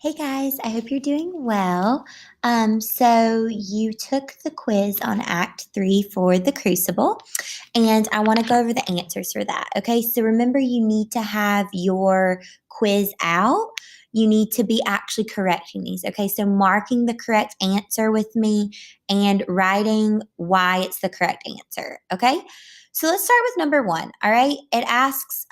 Hey guys, I hope you're doing well. So you took the quiz on Act 3 for the Crucible, and I want to go over the answers for that. Okay, so remember, you need to have your quiz out. You need to be actually correcting these. Okay, so marking the correct answer with me and writing why it's the correct answer. Okay, so let's start with number one. All right, it asks,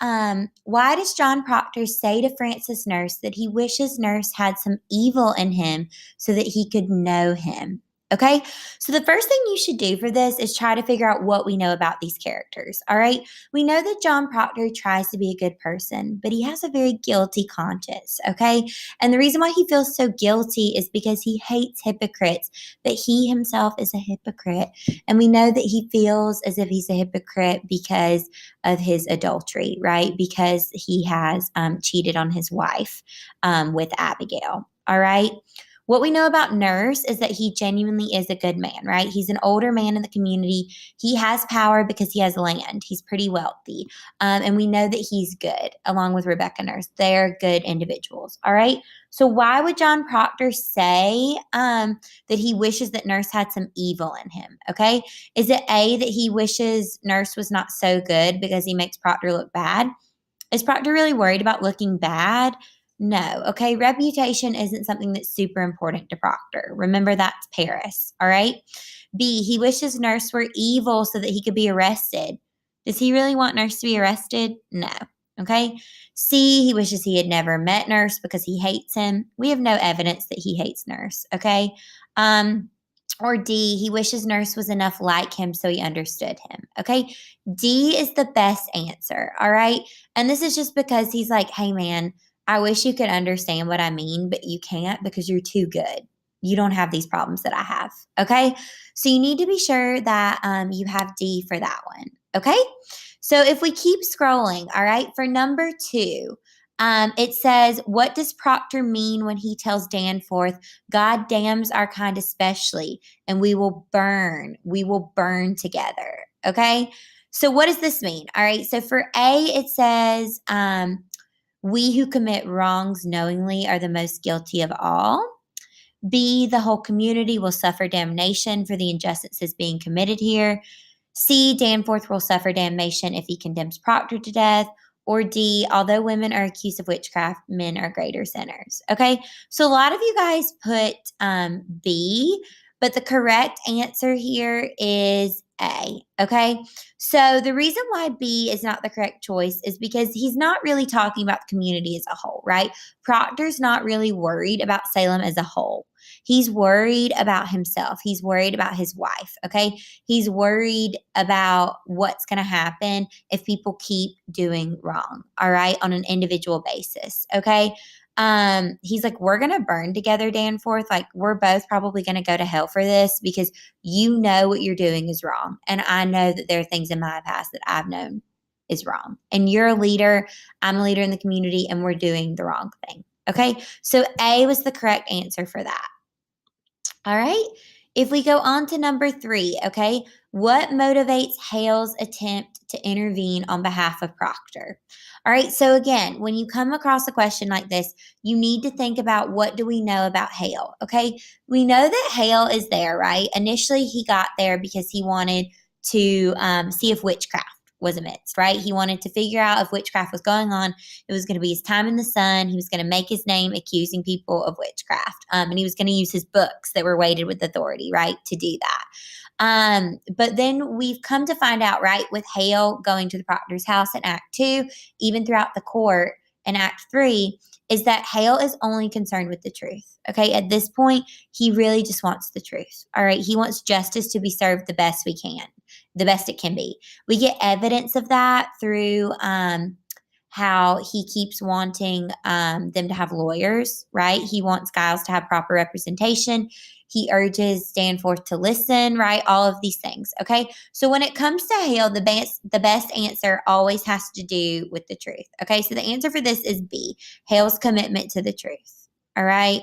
why does John Proctor say to Francis Nurse that he wishes Nurse had some evil in him so that he could know him? Okay, so the first thing you should do for this is try to figure out what we know about these characters. All right, we know that John Proctor tries to be a good person, but he has a very guilty conscience. Okay, and the reason why he feels so guilty is because he hates hypocrites, but he himself is a hypocrite. And we know that he feels as if he's a hypocrite because of his adultery, right? Because he has cheated on his wife with Abigail. All right. What we know about Nurse is that he genuinely is a good man, right? He's an older man in the community. He has power because he has land. He's pretty wealthy. And we know that he's good, along with Rebecca Nurse. They're good individuals. All right. So, why would John Proctor say that he wishes that Nurse had some evil in him? Okay. Is it A, that he wishes Nurse was not so good because he makes Proctor look bad? Is Proctor really worried about looking bad? No. Okay. Reputation isn't something that's super important to Proctor. Remember, that's Paris. All right. B, he wishes Nurse were evil so that he could be arrested. Does he really want Nurse to be arrested? No. Okay. C, he wishes he had never met Nurse because he hates him. We have no evidence that he hates Nurse. Okay. Or D, he wishes Nurse was enough like him so he understood him. Okay. D is the best answer. All right. And this is just because he's like, hey, man, I wish you could understand what I mean, but you can't because you're too good. You don't have these problems that I have. Okay. So you need to be sure that you have D for that one. Okay. So if we keep scrolling, all right, for number two, it says, what does Proctor mean when he tells Danforth, God damns our kind especially, and we will burn. We will burn together. Okay. So what does this mean? All right. So for A, it says, we who commit wrongs knowingly are the most guilty of all. B, the whole community will suffer damnation for the injustices being committed here. C, Danforth will suffer damnation if he condemns Proctor to death. Or D, although women are accused of witchcraft, men are greater sinners. Okay, so a lot of you guys put B, but the correct answer here is A. Okay, so the reason why B is not the correct choice is because he's not really talking about the community as a whole, right? Proctor's not really worried about Salem as a whole. He's worried about himself. He's worried about his wife. Okay. He's worried about what's going to happen if people keep doing wrong. All right. On an individual basis. Okay. He's like, we're going to burn together, Danforth. Like, we're both probably going to go to hell for this because you know what you're doing is wrong. And I know that there are things in my past that I've known is wrong. And you're a leader. I'm a leader in the community, and we're doing the wrong thing. Okay. So A was the correct answer for that. All right. If we go on to number three, okay, what motivates Hale's attempt to intervene on behalf of Proctor? All right. So again, when you come across a question like this, you need to think about, what do we know about Hale? Okay. We know that Hale is there, right? Initially, he got there because he wanted to see if witchcraft was amidst, right? He wanted to figure out if witchcraft was going on. It was going to be his time in the sun. He was going to make his name accusing people of witchcraft. And he was going to use his books that were weighted with authority, right, to do that. But then we've come to find out, right, with Hale going to the Proctor's house in Act 2, even throughout the court in Act 3, is that Hale is only concerned with the truth. Okay, at this point, he really just wants the truth. All right, he wants justice to be served the best we can, the best it can be. We get evidence of that through how he keeps wanting them to have lawyers, right? He wants Giles to have proper representation. He urges Danforth to listen, right? All of these things, okay? So when it comes to Hale, the best answer always has to do with the truth, okay? So the answer for this is B, Hale's commitment to the truth, all right?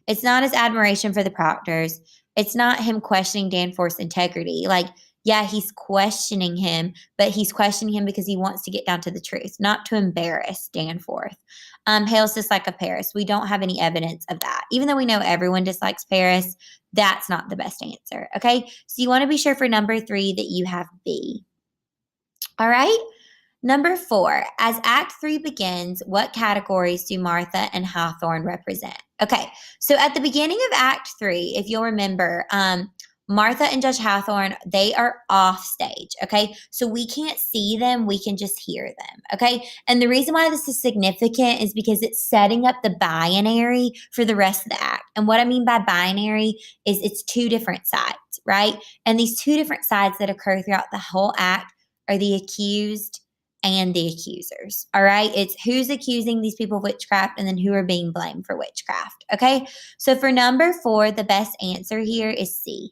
It's not his admiration for the Proctors. It's not him questioning Danforth's integrity. Like, Yeah, he's questioning him, but he's questioning him because he wants to get down to the truth, not to embarrass Danforth. Hale's dislike of Paris. We don't have any evidence of that. Even though we know everyone dislikes Paris, that's not the best answer. Okay. So you want to be sure for number 3 that you have B. All right. Number 4, as Act 3 begins, what categories do Martha and Hawthorne represent? Okay, so at the beginning of Act 3, if you'll remember, Martha and Judge Hawthorne, they are off stage, okay? So we can't see them, we can just hear them, okay? And the reason why this is significant is because it's setting up the binary for the rest of the act. And what I mean by binary is it's 2 different sides, right? And these 2 different sides that occur throughout the whole act are the accused and the accusers. All right. It's who's accusing these people of witchcraft and then who are being blamed for witchcraft. Okay. So for number 4, the best answer here is C.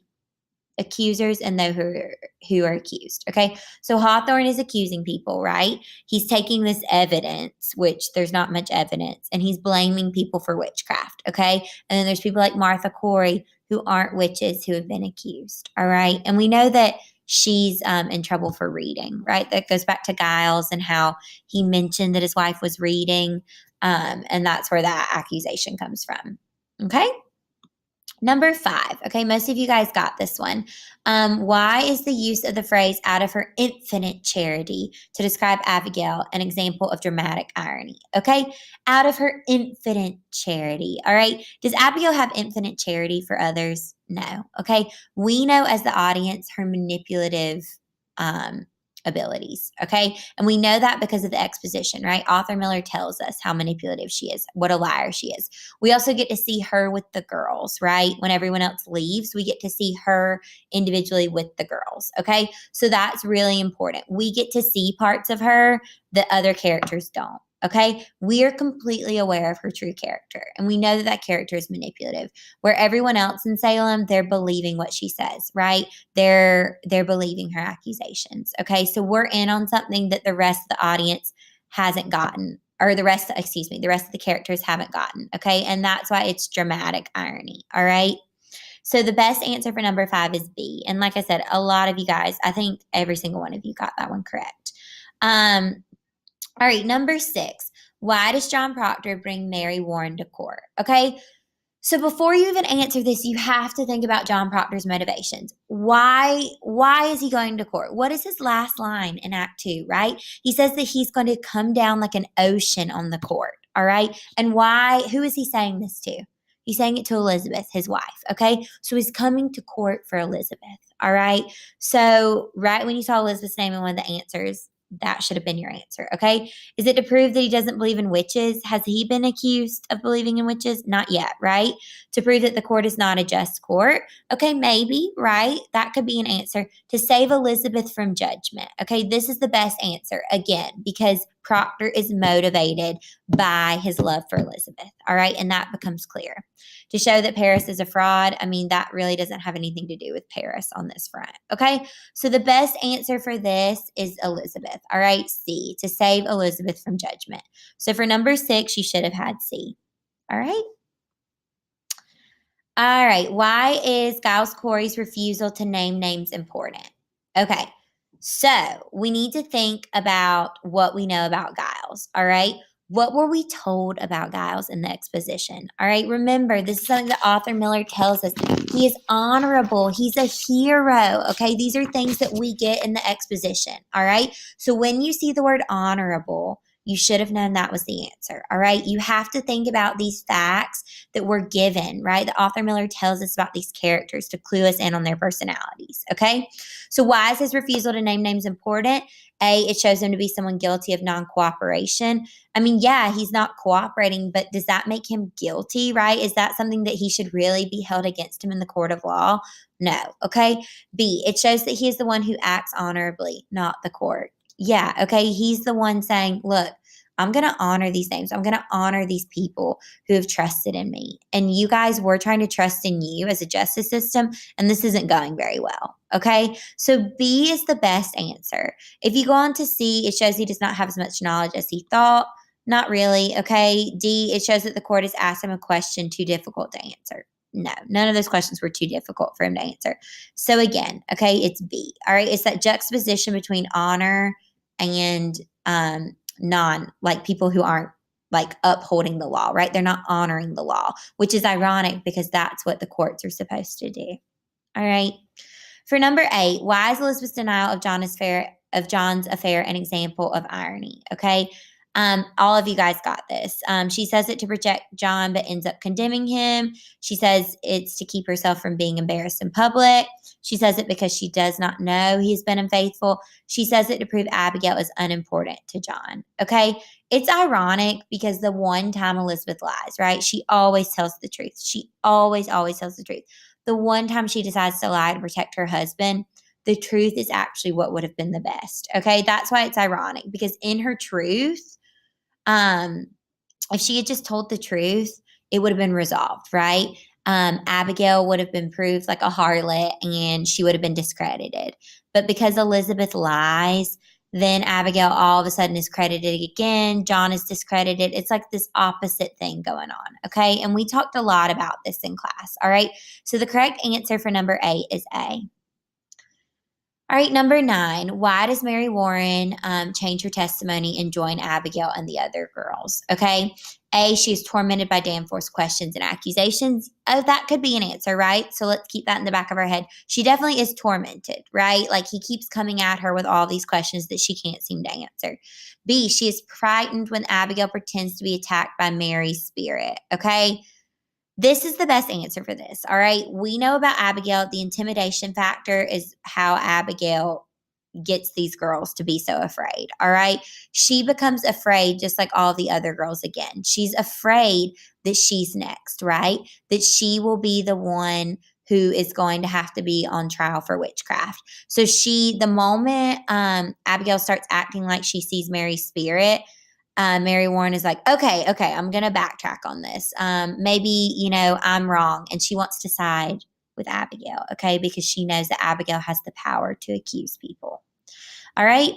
Accusers and those who are accused. Okay. So Hawthorne is accusing people, right? He's taking this evidence, which there's not much evidence, and he's blaming people for witchcraft. Okay. And then there's people like Martha Corey who aren't witches who have been accused. All right. And we know that she's in trouble for reading, right? That goes back to Giles and how he mentioned that his wife was reading. And that's where that accusation comes from. Okay. Number 5. Okay, most of you guys got this one. Why is the use of the phrase out of her infinite charity to describe Abigail an example of dramatic irony? Okay, out of her infinite charity. All right, does Abigail have infinite charity for others? No. Okay, we know as the audience her manipulative abilities. Okay. And we know that because of the exposition, right? Arthur Miller tells us how manipulative she is, what a liar she is. We also get to see her with the girls, right? When everyone else leaves, we get to see her individually with the girls. Okay. So that's really important. We get to see parts of her that other characters don't. Okay. We are completely aware of her true character. And we know that that character is manipulative. Where everyone else in Salem, they're believing what she says, right? They're believing her accusations. Okay. So we're in on something that the rest of the audience hasn't gotten, or the rest of the characters haven't gotten. Okay. And that's why it's dramatic irony. All right. So the best answer for number 5 is B. And like I said, a lot of you guys, I think every single one of you got that one correct. All right, number 6. Why does John Proctor bring Mary Warren to court? Okay, so before you even answer this, you have to think about John Proctor's motivations. Why is he going to court? What is his last line in Act 2, right? He says that he's going to come down like an ocean on the court, all right? And who is he saying this to? He's saying it to Elizabeth, his wife, okay? So he's coming to court for Elizabeth, all right? So right when you saw Elizabeth's name in one of the answers, that should have been your answer, okay? Is it to prove that he doesn't believe in witches? Has he been accused of believing in witches? Not yet, right? To prove that the court is not a just court? Okay, maybe, right? That could be an answer. To save Elizabeth from judgment. Okay, this is the best answer, again, because Proctor is motivated by his love for Elizabeth, all right? And that becomes clear. To show that Paris is a fraud, I mean, that really doesn't have anything to do with Paris on this front, okay? So the best answer for this is Elizabeth, all right? C, to save Elizabeth from judgment. So for number 6, you should have had C, all right? All right, why is Giles Corey's refusal to name names important? Okay, so we need to think about what we know about Giles, all right? What were we told about Giles in the exposition? All right, remember, this is something that Arthur Miller tells us. He is honorable. He's a hero, okay? These are things that we get in the exposition, all right? So when you see the word honorable, you should have known that was the answer, all right? You have to think about these facts that we're given, right? The author Miller tells us about these characters to clue us in on their personalities, okay? So why is his refusal to name names important? A, it shows him to be someone guilty of non-cooperation. I mean, yeah, he's not cooperating, but does that make him guilty, right? Is that something that he should really be held against him in the court of law? No, okay? B, it shows that he is the one who acts honorably, not the court. Yeah, okay, he's the one saying, look, I'm going to honor these names. I'm going to honor these people who have trusted in me. And you guys were trying to trust in you as a justice system, and this isn't going very well. Okay. So B is the best answer. If you go on to C, it shows he does not have as much knowledge as he thought. Not really. Okay. D, it shows that the court has asked him a question too difficult to answer. No, none of those questions were too difficult for him to answer. So again, okay, it's B. All right, it's that juxtaposition between honor and non, like people who aren't like upholding the law, right? They're not honoring the law, which is ironic because that's what the courts are supposed to do. All right. For number 8, why is Elizabeth's denial of John's affair an example of irony? Okay. All of you guys got this. She says it to protect John, but ends up condemning him. She says it's to keep herself from being embarrassed in public. She says it because she does not know he's been unfaithful. She says it to prove Abigail is unimportant to John. Okay. It's ironic because the one time Elizabeth lies, right? She always tells the truth. She always tells the truth. The one time she decides to lie to protect her husband, the truth is actually what would have been the best. Okay. That's why it's ironic because in her truth, um, if she had just told the truth, it would have been resolved, right? Abigail would have been proved like a harlot and she would have been discredited. But because Elizabeth lies, then Abigail all of a sudden is credited again. John is discredited. It's like this opposite thing going on. Okay. And we talked a lot about this in class. All right. So the correct answer for number 8 is A. All right, number 9. Why does Mary Warren change her testimony and join Abigail and the other girls? Okay. A, she is tormented by Danforth's questions and accusations. Oh, that could be an answer, right? So let's keep that in the back of our head. She definitely is tormented, right? Like he keeps coming at her with all these questions that she can't seem to answer. B, she is frightened when Abigail pretends to be attacked by Mary's spirit. Okay. This is the best answer for this. All right. We know about Abigail. The intimidation factor is how Abigail gets these girls to be so afraid. All right. She becomes afraid just like all the other girls again. She's afraid that she's next, right? That she will be the one who is going to have to be on trial for witchcraft. So the moment Abigail starts acting like she sees Mary's spirit, Mary Warren is like, okay, I'm going to backtrack on this. Maybe, I'm wrong. And she wants to side with Abigail, okay, because she knows that Abigail has the power to accuse people. All right.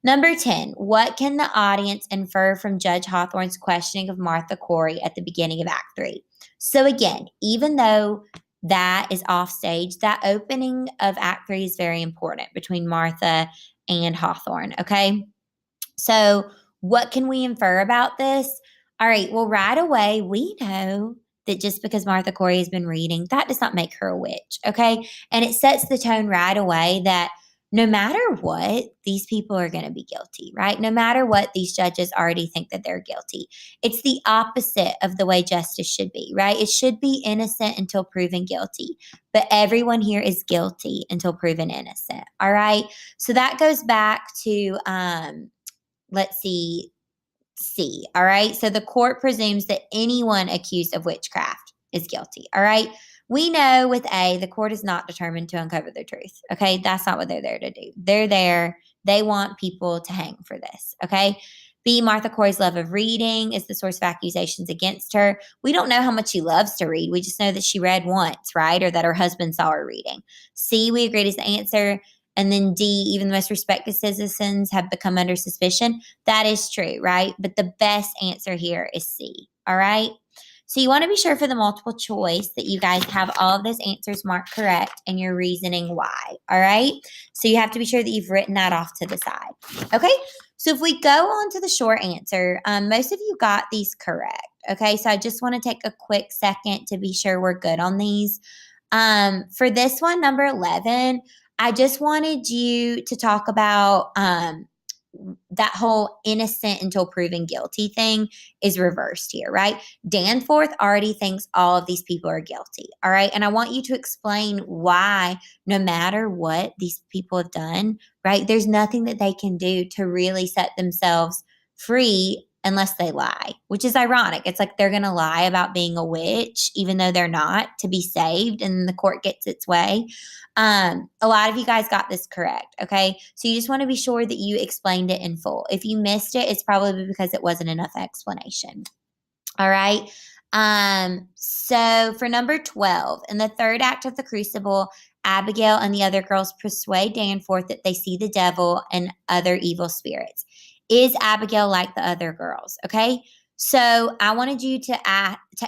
Number 10, what can the audience infer from Judge Hawthorne's questioning of Martha Corey at the beginning of Act 3? So again, even though that is off stage, that opening of Act 3 is very important between Martha and Hawthorne, okay? So what can we infer about this? All right, well, right away, we know that just because Martha Corey has been reading, that does not make her a witch, okay? And it sets the tone right away that no matter what, these people are going to be guilty, right? No matter what, these judges already think that they're guilty. It's the opposite of the way justice should be, right? It should be innocent until proven guilty, but everyone here is guilty until proven innocent, all right? So that goes back to, let's see, C. All right. So the court presumes that anyone accused of witchcraft is guilty. All right. We know with A, the court is not determined to uncover the truth. Okay. That's not what they're there to do. They're there. They want people to hang for this. Okay. B, Martha Corey's love of reading is the source of accusations against her. We don't know how much she loves to read. We just know that she read once, right? Or that her husband saw her reading. C, we agreed is the answer. And then D, even the most respected citizens have become under suspicion. That is true, right? But the best answer here is C, all right? So you want to be sure for the multiple choice that you guys have all of those answers marked correct and your reasoning why, all right? So you have to be sure that you've written that off to the side, okay? So if we go on to the short answer, most of you got these correct, okay? So I just want to take a quick second to be sure we're good on these. For this one, number 11, I just wanted you to talk about that whole innocent until proven guilty thing is reversed here, right? Danforth already thinks all of these people are guilty, all right? And I want you to explain why, no matter what these people have done, right, there's nothing that they can do to really set themselves free unless they lie, which is ironic. It's like they're going to lie about being a witch, even though they're not, to be saved, and the court gets its way. A lot of you guys got this correct, okay? So you just want to be sure that you explained it in full. If you missed it, it's probably because it wasn't enough explanation. All right. So for number 12, in the third act of the Crucible, Abigail and the other girls persuade Danforth that they see the devil and other evil spirits. Is Abigail like the other girls? Okay. So I wanted you to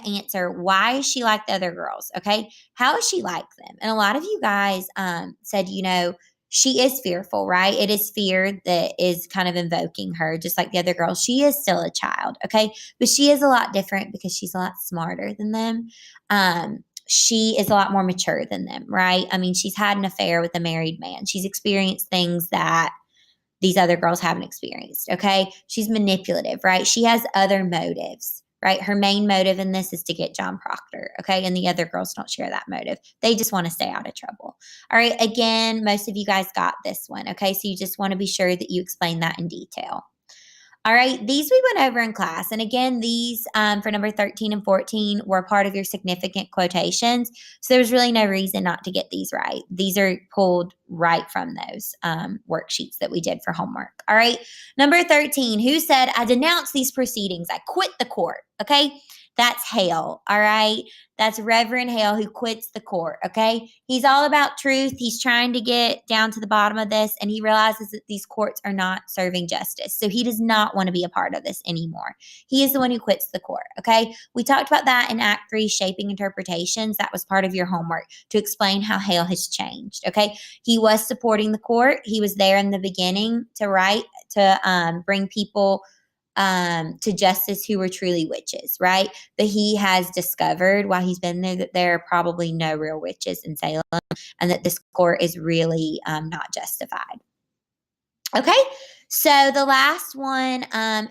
answer, why is she like the other girls? Okay. How is she like them? And a lot of you guys said, she is fearful, right? It is fear that is kind of invoking her, just like the other girls. She is still a child, okay? But she is a lot different because she's a lot smarter than them. She is a lot more mature than them, right? I mean, she's had an affair with a married man. She's experienced things that these other girls haven't experienced, okay? She's manipulative, right? She has other motives, right? Her main motive in this is to get John Proctor, okay? And the other girls don't share that motive. They just want to stay out of trouble. All right, again, most of you guys got this one, okay? So you just want to be sure that you explain that in detail. All right, these we went over in class. And again, these for number 13 and 14 were part of your significant quotations. So there's really no reason not to get these right. These are pulled right from those worksheets that we did for homework. All right, number 13, who said, I denounce these proceedings, I quit the court. Okay, that's Hale. All right, that's Reverend Hale who quits the court. Okay, he's all about truth. He's trying to get down to the bottom of this, and he realizes that these courts are not serving justice. So he does not want to be a part of this anymore. He is the one who quits the court. Okay, we talked about that in Act 3, Shaping Interpretations. That was part of your homework to explain how Hale has changed. Okay, he was supporting the court. He was there in the beginning to bring people to justice who were truly witches, right? But he has discovered while he's been there that there are probably no real witches in Salem, and that this court is really not justified. Okay, so the last one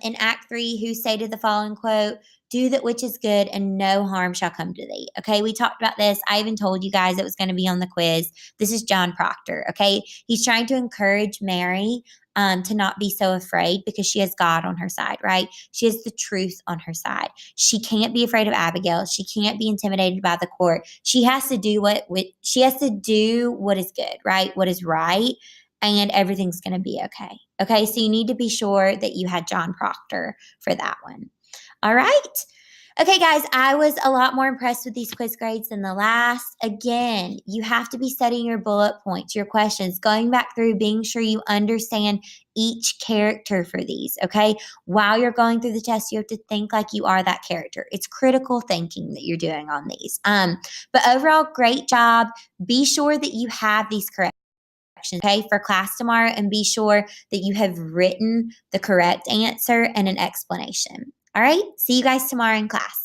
in Act 3, who stated the following quote, do that which is good and no harm shall come to thee. Okay, we talked about this. I even told you guys it was going to be on the quiz. This is John Proctor. Okay, he's trying to encourage Mary to not be so afraid because she has God on her side, right? She has the truth on her side. She can't be afraid of Abigail. She can't be intimidated by the court. She has to do what is good, right? What is right, and everything's going to be okay. Okay, so you need to be sure that you had John Proctor for that one. All right. Okay, guys, I was a lot more impressed with these quiz grades than the last. Again, you have to be studying your bullet points, your questions, going back through, being sure you understand each character for these, okay? While you're going through the test, you have to think like you are that character. It's critical thinking that you're doing on these. But overall, great job. Be sure that you have these correct, okay, for class tomorrow, and be sure that you have written the correct answer and an explanation. All right, see you guys tomorrow in class.